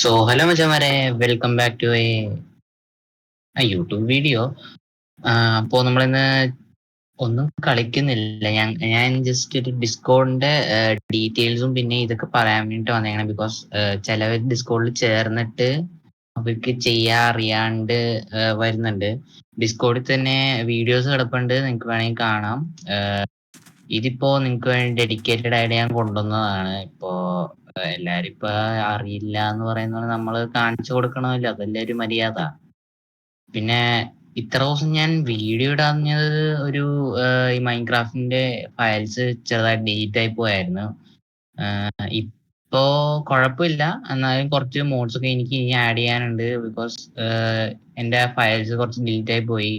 Hello മച്ചാമാരെ, welcome back to YouTube video. അപ്പോൾ നമ്മളിന്ന് ഒന്നും കളിക്കുന്നില്ല. ഞാൻ ജസ്റ്റ് ഒരു ഡിസ്കോഡിന്റെ ഡീറ്റെയിൽസും പിന്നെ ഇതൊക്കെ പറയാൻ വേണ്ടിട്ട് വന്നേക്കണം. ബിക്കോസ് ചിലവർ ഡിസ്കോഡിൽ ചേർന്നിട്ട് അവർക്ക് ചെയ്യാൻ അറിയാണ്ട് വരുന്നുണ്ട്. ഡിസ്കോഡിൽ തന്നെ വീഡിയോസ് കിടപ്പുണ്ട്, നിങ്ങൾക്ക് വേണമെങ്കിൽ കാണാം. ഇതിപ്പോ നിങ്ങൾക്ക് വേണ്ടി ഡെഡിക്കേറ്റഡ് ആയിട്ട് ഞാൻ കൊണ്ടുവന്നതാണ്. ഇപ്പോ എല്ലാരും ഇപ്പൊ അറിയില്ല എന്ന് പറയുന്നത് നമ്മൾ കാണിച്ചു കൊടുക്കണമല്ലോ, അതല്ലേ ഒരു മര്യാദ. പിന്നെ ഇത്ര ദിവസം ഞാൻ വീഡിയോ ഇടാഞ്ഞത് ഒരു ഈ മൈൻക്രാഫ്റ്റിന്റെ ഫയൽസ് ചെറുതായിട്ട് ഡിലീറ്റ് ആയി പോയായിരുന്നു. ഇപ്പോ കുഴപ്പമില്ല, എന്നാലും കുറച്ച് മോഡ്സ് ഒക്കെ എനിക്ക് ഇനി ആഡ് ചെയ്യാനുണ്ട്. ബിക്കോസ് എന്റെ ഫയൽസ് കുറച്ച് ഡിലീറ്റ് ആയി പോയി.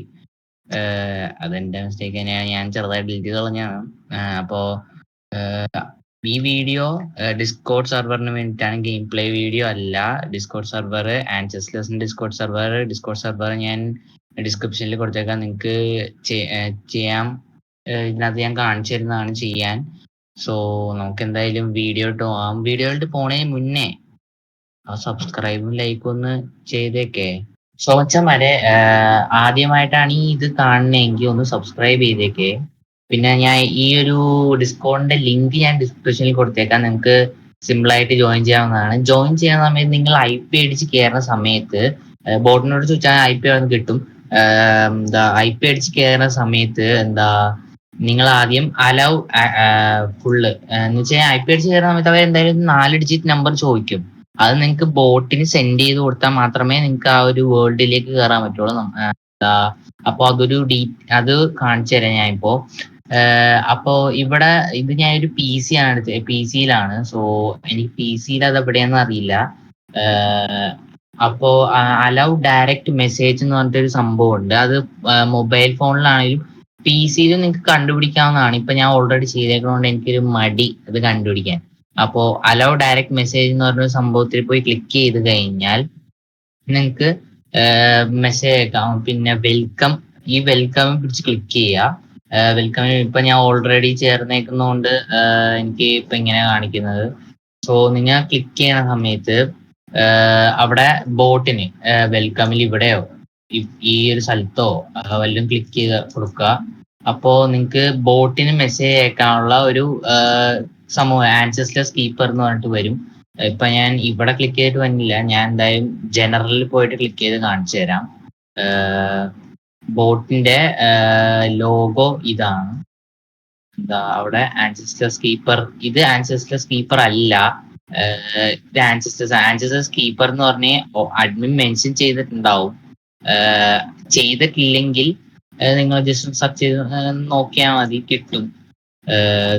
അതെന്റെ മിസ്റ്റേക്ക് തന്നെയാണ്, ഞാൻ ചെറുതായിട്ട് ഡിലീറ്റ് ചെയ്ത് കളഞ്ഞാണ്. അപ്പോ ഈ വീഡിയോ ഡിസ്കോഡ് സെർവറിന് വേണ്ടിയിട്ടാണ്, ഗെയിം പ്ലേ വീഡിയോ അല്ല. ഡിസ്കോഡ് സെർവർ ആൻസെസ്ലേഴ്സിന്റെ ഡിസ്കോഡ് സെർവർ ഞാൻ ഡിസ്ക്രിപ്ഷനിൽ കൊടുത്തേക്കാം. നിങ്ങൾക്ക് ചെയ്യാം. ഇതിനകത്ത് ഞാൻ കാണിച്ചു തരുന്നതാണ് ചെയ്യാൻ. സോ നമുക്ക് എന്തായാലും വീഡിയോ ഇട്ട് പോകാം. വീഡിയോയിലോട്ട് പോണേ മുന്നേ ആ സബ്സ്ക്രൈബും ലൈക്കും ഒന്ന് ചെയ്തേക്കേ. സോച്ചമാരെ, ആദ്യമായിട്ടാണ് ഈ ഇത് കാണുന്നതെങ്കിൽ ഒന്ന് സബ്സ്ക്രൈബ് ചെയ്തേക്കേ. പിന്നെ ഞാൻ ഈ ഒരു ഡിസ്കൗണ്ടിന്റെ ലിങ്ക് ഞാൻ ഡിസ്ക്രിപ്ഷനിൽ കൊടുത്തേക്കാം. നിങ്ങൾക്ക് സിമ്പിൾ ആയിട്ട് ജോയിൻ ചെയ്യാവുന്നതാണ്. ജോയിൻ ചെയ്യുന്ന സമയത്ത് നിങ്ങൾ IP അടിച്ച് കയറുന്ന സമയത്ത് ബോട്ടിനോട് ചോദിച്ചാൽ IP വന്ന് കിട്ടും. എന്താ IP അടിച്ച് കയറുന്ന സമയത്ത് നിങ്ങൾ ആദ്യം അലൗ ഫുള്ള് എന്ന് വെച്ചാൽ IP അടിച്ച് കയറുന്ന സമയത്ത് അവർ എന്തായാലും 4 ഡിജിറ്റ് നമ്പർ ചോദിക്കും. അത് നിങ്ങൾക്ക് ബോട്ടിന് സെൻഡ് ചെയ്ത് കൊടുത്താൽ മാത്രമേ നിങ്ങൾക്ക് ആ ഒരു വേൾഡിലേക്ക് കയറാൻ പറ്റുള്ളൂ. അപ്പൊ അത് കാണിച്ചു തരാം ഞാൻ ഇപ്പോ. അപ്പോ ഇവിടെ ഇത് ഞാൻ ഒരു PC ആണ് എടുത്തത്, PC-യിലാണ്. സോ എനിക്ക് PC-യിൽ അത് എവിടെയാന്ന് അറിയില്ല. അപ്പോ അലൗ ഡയറക്റ്റ് മെസ്സേജ് എന്ന് പറഞ്ഞിട്ടൊരു സംഭവം ഉണ്ട്. അത് മൊബൈൽ ഫോണിലാണെങ്കിലും PC-യിലും നിങ്ങൾക്ക് കണ്ടുപിടിക്കാവുന്നതാണ്. ഇപ്പൊ ഞാൻ ഓൾറെഡി ചെയ്തേക്കുന്നതുകൊണ്ട് എനിക്കൊരു മടി അത് കണ്ടുപിടിക്കാൻ. അപ്പോ അലൗ ഡയറക്റ്റ് മെസ്സേജ് എന്ന് പറഞ്ഞ സംഭവത്തിൽ പോയി ക്ലിക്ക് ചെയ്ത് കഴിഞ്ഞാൽ നിങ്ങൾക്ക് മെസ്സേജ് അയക്കാം. പിന്നെ ഈ വെൽക്കം പിടിച്ച് ക്ലിക്ക് ചെയ്യുക. വെൽക്കമിന് ഇപ്പൊ ഞാൻ ഓൾറെഡി ചേർന്നേക്കുന്നതുകൊണ്ട് എനിക്ക് ഇപ്പൊ ഇങ്ങനെ കാണിക്കുന്നത്. സോ നിങ്ങൾ ക്ലിക്ക് ചെയ്യുന്ന സമയത്ത് അവിടെ ബോട്ടിന് വെൽക്കമിൽ ഇവിടെയോ ഈ ഒരു സ്ഥലത്തോ വല്ലതും ക്ലിക്ക് ചെയ്ത് കൊടുക്കുക. അപ്പോ നിങ്ങൾക്ക് ബോട്ടിന് മെസ്സേജ് അയക്കാനുള്ള ഒരു സമൂഹം ആൻസെസ്റ്റേഴ്സ് കീപ്പർ എന്ന് പറഞ്ഞിട്ട് വരും. ഇപ്പൊ ഞാൻ ഇവിടെ ക്ലിക്ക് ചെയ്തിട്ട് വന്നില്ല. ഞാൻ എന്തായാലും ജനറലിൽ പോയിട്ട് ക്ലിക്ക് ചെയ്ത് കാണിച്ചു തരാം. ബോട്ടിന്റെ ലോഗോ ഇതാണ്. അവിടെ ആൻസെസ്റ്റേഴ്സ് കീപ്പർ. ഇത് ആൻസെസ്റ്റേഴ്സ് കീപ്പർ അല്ല, ഇത് ആൻസെസ്റ്റേഴ്സ് കീപ്പർ എന്ന് പറഞ്ഞ് അഡ്മിൻ മെൻഷൻ ചെയ്തിട്ടുണ്ടാവും. ചെയ്തിട്ടില്ലെങ്കിൽ നിങ്ങൾ ജസ്റ്റ് സെർച്ച് ചെയ്ത് നോക്കിയാൽ മതി, കിട്ടും.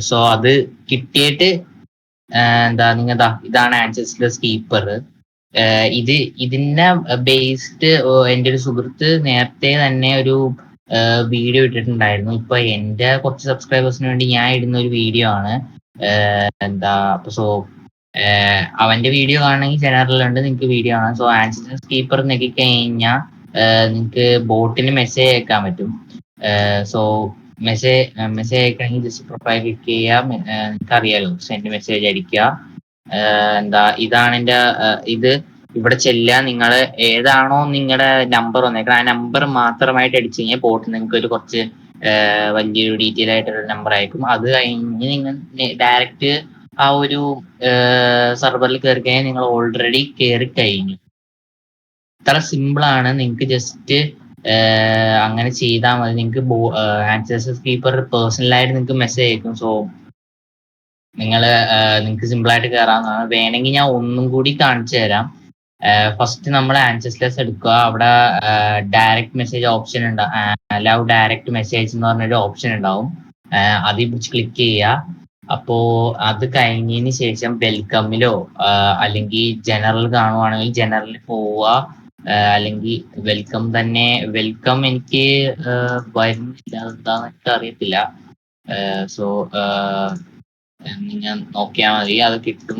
സോ അത് കിട്ടിയിട്ട് ഇതാണ് ആൻസെസ്റ്റേഴ്സ് കീപ്പർ. ഇതിനെ ബേസ്ഡ് എൻ്റെ ഒരു സുഹൃത്ത് നേരത്തെ തന്നെ ഒരു വീഡിയോ ഇട്ടിട്ടുണ്ടായിരുന്നു. ഇപ്പൊ എൻ്റെ കുറച്ച് സബ്സ്ക്രൈബേഴ്സിന് വേണ്ടി ഞാൻ ഇടുന്ന ഒരു വീഡിയോ ആണ്. സോ അവന്റെ വീഡിയോ കാണണമെങ്കിൽ ജനറലുണ്ട്, നിങ്ങൾക്ക് വീഡിയോ കാണാം. സോ ആൻസെസ്റ്റേഴ്സ് കീപ്പർ നെക്കി കഴിഞ്ഞാൽ നിങ്ങൾക്ക് ബോട്ടിന് മെസ്സേജ് അയക്കാൻ പറ്റും. സോ മെസ്സേജ് അയക്കണമെങ്കിൽ ജസ്റ്റ് പ്രൊഫൈൽ ക്ലിക്ക് ചെയ്യാം. നിങ്ങൾക്ക് അറിയാലോ, സെൻഡ് മെസ്സേജ് അടിക്കുക. ഇതാണ് എൻ്റെ ഇത്. ഇവിടെ ചെല്ലുക, നിങ്ങൾ ഏതാണോ നിങ്ങളുടെ നമ്പർ വന്നേക്കണം ആ നമ്പർ മാത്രമായിട്ട് അടിച്ചു കഴിഞ്ഞാൽ ബോട്ട് നിങ്ങൾക്ക് ഒരു കുറച്ച് വലിയൊരു ഡീറ്റെയിൽ ആയിട്ടൊരു നമ്പർ അയക്കും. അത് കഴിഞ്ഞ് നിങ്ങൾ ഡയറക്റ്റ് ആ ഒരു സെർവറിൽ കയറി കഴിഞ്ഞാൽ നിങ്ങൾ ഓൾറെഡി കയറി കഴിഞ്ഞു. ഇത്ര സിമ്പിൾ ആണ്. നിങ്ങൾക്ക് ജസ്റ്റ് അങ്ങനെ ചെയ്താൽ മതി. നിങ്ങൾക്ക് ആൻസേഴ്സ് കീപ്പർ പേഴ്സണലായിട്ട് നിങ്ങൾക്ക് മെസ്സേജ് അയക്കും. സോ നിങ്ങൾക്ക് സിമ്പിൾ ആയിട്ട് കയറാവുന്നതാണ്. വേണമെങ്കിൽ ഞാൻ ഒന്നും കൂടി കാണിച്ചു തരാം. ഫസ്റ്റ് നമ്മൾ ആൻസെസ്റ്റേഴ്സ് എടുക്കുക. അവിടെ ഡയറക്റ്റ് മെസ്സേജ് ഓപ്ഷൻ ഉണ്ടാവും. അലൗ ഡയറക്റ്റ് മെസ്സേജ് എന്ന് പറഞ്ഞൊരു ഓപ്ഷൻ ഉണ്ടാവും. അതിൽ പിടിച്ച് ക്ലിക്ക് ചെയ്യുക. അപ്പോ അത് കഴിഞ്ഞതിന് ശേഷം വെൽക്കമിലോ അല്ലെങ്കിൽ ജനറൽ കാണുവാണെങ്കിൽ ജനറലിൽ പോവുക. അല്ലെങ്കിൽ വെൽക്കം എനിക്ക് വരുന്നില്ല, എന്താന്ന് എനിക്ക് അറിയത്തില്ല. സോ ഞാൻ നോക്കിയാൽ മതി, അത് കിട്ടും.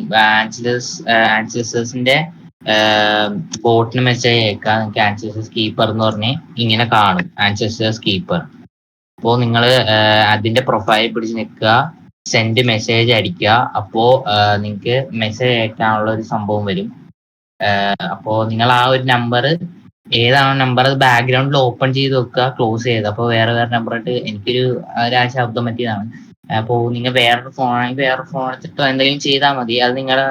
ആൻസേഴ്സിന്റെ ബോട്ടിന് മെസ്സേജ് അയക്കാം. നിങ്ങൾക്ക് ആൻസേഴ്സ് കീപ്പർ എന്ന് പറഞ്ഞ് ഇങ്ങനെ കാണും, ആൻസേഴ്സ് കീപ്പർ. അപ്പോൾ നിങ്ങൾ അതിന്റെ പ്രൊഫൈൽ പിടിച്ച് നിൽക്കുക, സെൻഡ് മെസ്സേജ് അടിക്കുക. അപ്പോൾ നിങ്ങൾക്ക് മെസ്സേജ് അയക്കാനുള്ള ഒരു സംഭവം വരും. അപ്പോ നിങ്ങൾ ആ ഒരു നമ്പർ ഏതാണോ നമ്പർ അത് ബാക്ക്ഗ്രൗണ്ടിൽ ഓപ്പൺ ചെയ്ത് വെക്കുക, ക്ലോസ് ചെയ്ത്. അപ്പോൾ വേറെ വേറെ നമ്പർ ഇട്ട് എനിക്കൊരു ഒരാഴ്ച ശബ്ദം പറ്റിയതാണ്. അപ്പോൾ നിങ്ങൾ വേറൊരു ഫോൺ ആണെങ്കിൽ വേറൊരു ഫോൺ എടുത്തിട്ടോ എന്തെങ്കിലും ചെയ്താൽ മതി. അത് നിങ്ങളുടെ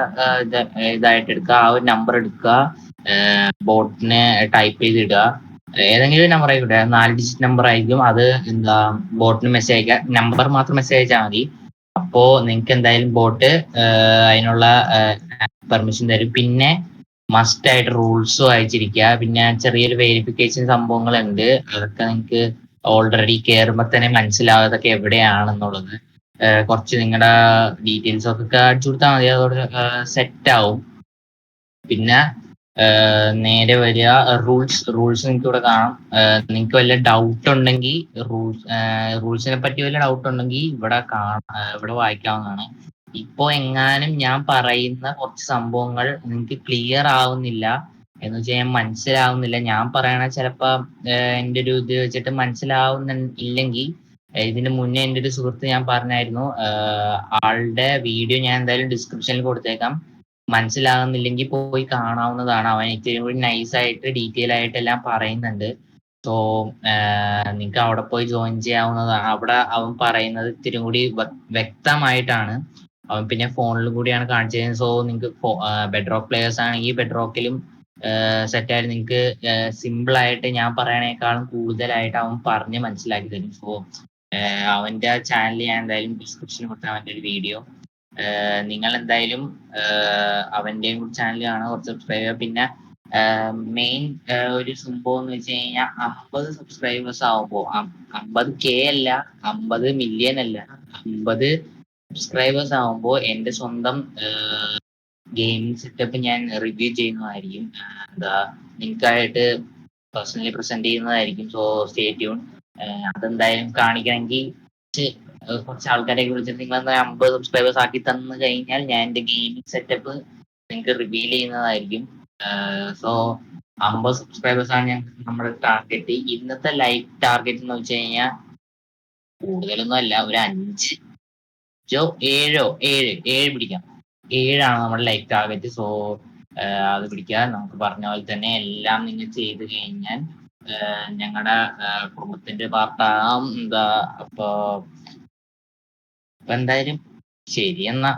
ഇതായിട്ട് എടുക്കുക, ആ ഒരു നമ്പർ എടുക്കുക, ബോട്ടിനെ ടൈപ്പ് ചെയ്ത് ഇടുക. ഏതെങ്കിലും ഒരു നമ്പർ ആയിക്കോട്ടെ, 4 ഡിജിറ്റ് നമ്പർ ആയിരിക്കും അത്. എന്താ, ബോട്ടിന് മെസ്സേജ് അയക്കുക, നമ്പർ മാത്രം മെസ്സേജ് അയച്ചാൽ മതി. അപ്പോ നിങ്ങൾക്ക് എന്തായാലും ബോട്ട് അതിനുള്ള പെർമിഷൻ തരും. പിന്നെ മസ്റ്റ് ആയിട്ട് റൂൾസും അയച്ചിരിക്കുക. പിന്നെ ചെറിയൊരു വെരിഫിക്കേഷൻ സംഭവങ്ങളുണ്ട്, അതൊക്കെ നിങ്ങൾക്ക് ഓൾറെഡി കയറുമ്പോൾ തന്നെ മനസ്സിലാവും അതൊക്കെ എവിടെയാണെന്നുള്ളത്. കുറച്ച് നിങ്ങളുടെ ഡീറ്റെയിൽസ് ഒക്കെ അടിച്ചു കൊടുത്താൽ മതി, അതോടെ സെറ്റ് ആവും. പിന്നെ നേരെ വരിക, റൂൾസ് നിങ്ങൾക്ക് ഇവിടെ കാണാം. നിങ്ങൾക്ക് വല്ല ഡൗട്ട് ഉണ്ടെങ്കിൽ റൂൾസിനെ പറ്റി വല്ല ഡൗട്ട് ഉണ്ടെങ്കിൽ ഇവിടെ വായിക്കാവുന്നതാണ്. ഇപ്പോ എങ്ങാനും ഞാൻ പറയുന്ന കുറച്ച് സംഭവങ്ങൾ നിങ്ങൾക്ക് ക്ലിയർ ആവുന്നില്ല എന്ന് വെച്ചാൽ ഞാൻ മനസ്സിലാവുന്നില്ല, ഞാൻ പറയണ ചിലപ്പോ എൻ്റെ ഒരു ഇത് വെച്ചിട്ട് മനസ്സിലാവുന്നില്ലെങ്കിൽ, ഇതിന് മുന്നേ എൻ്റെ ഒരു സുഹൃത്ത് ഞാൻ പറഞ്ഞായിരുന്നു, ആളുടെ വീഡിയോ ഞാൻ എന്തായാലും ഡിസ്ക്രിപ്ഷനിൽ കൊടുത്തേക്കാം. മനസ്സിലാകുന്നില്ലെങ്കിൽ പോയി കാണാവുന്നതാണ്. അവൻ ഇത്തിരി കൂടി നൈസായിട്ട് ഡീറ്റെയിൽ ആയിട്ട് എല്ലാം പറയുന്നുണ്ട്. സോ നിങ്ങൾക്ക് അവിടെ പോയി ജോയിൻ ചെയ്യാവുന്നതാണ്. അവിടെ അവൻ പറയുന്നത് ഇത്തിരി കൂടി വ്യക്തമായിട്ടാണ്. അവൻ പിന്നെ ഫോണിൽ കൂടിയാണ് കാണിച്ചത്. സോ നിങ്ങൾക്ക് ബെഡ്റോക്ക് പ്ലേയേഴ്സ് ആണെങ്കിൽ ബെഡ്റോക്കിലും സെറ്റായിട്ട് നിങ്ങൾക്ക് സിമ്പിൾ ആയിട്ട് ഞാൻ പറയണേക്കാളും കൂടുതലായിട്ട് അവൻ പറഞ്ഞ് മനസ്സിലാക്കി തരും. സോ അവന്റെ ചാനൽ ഞാൻ എന്തായാലും ഡിസ്ക്രിപ്ഷനിൽ കൊടുത്ത അവന്റെ ഒരു വീഡിയോ നിങ്ങൾ എന്തായാലും അവന്റെയും കൂടി ചാനൽ കാണാൻ കുറച്ച് സബ്സ്ക്രൈബ് ചെയ്യുക. പിന്നെ മെയിൻ ഒരു സംഭവം എന്ന് വെച്ച് കഴിഞ്ഞാൽ 50 സബ്സ്ക്രൈബേഴ്സ് ആവുമ്പോൾ, 50K അല്ല, 50 മില്യൺ അല്ല, 50 സബ്സ്ക്രൈബേഴ്സ് ആവുമ്പോൾ എൻ്റെ സ്വന്തം ഗെയിമിംഗ് സെറ്റപ്പ് ഞാൻ റിവ്യൂ ചെയ്യുന്നതായിരിക്കും. എന്താ, നിങ്ങൾക്കായിട്ട് പേഴ്സണലി പ്രസന്റ് ചെയ്യുന്നതായിരിക്കും. So stay tune. അതെന്തായാലും കാണിക്കണമെങ്കിൽ കുറച്ച് ആൾക്കാരെ വിളിച്ചിട്ട് നിങ്ങൾ 50 സബ്സ്ക്രൈബേഴ്സ് ആക്കി തന്നു കഴിഞ്ഞാൽ ഞാൻ എൻ്റെ ഗെയിമിംഗ് സെറ്റപ്പ് നിങ്ങൾക്ക് റിവീൽ ചെയ്യുന്നതായിരിക്കും. സോ 50 സബ്സ്ക്രൈബേഴ്സ് ആണ് നമ്മുടെ ടാർഗറ്റ്. ഇന്നത്തെ ലൈവ് ടാർഗറ്റ് എന്ന് വെച്ച് കഴിഞ്ഞാൽ കൂടുതലൊന്നും അല്ല, ഒരു 5 7 പിടിക്കാം. 7 നമ്മുടെ ലൈവ് ടാർഗറ്റ്. സോ അത് പിടിക്കുക. നമുക്ക് പറഞ്ഞ പോലെ തന്നെ എല്ലാം നിങ്ങൾ ചെയ്ത് കഴിഞ്ഞാൽ ഞങ്ങളുടെ കുടുംബത്തിന്റെ പാർട്ടാകാം. അപ്പൊ എന്തായാലും ശരി എന്നാ.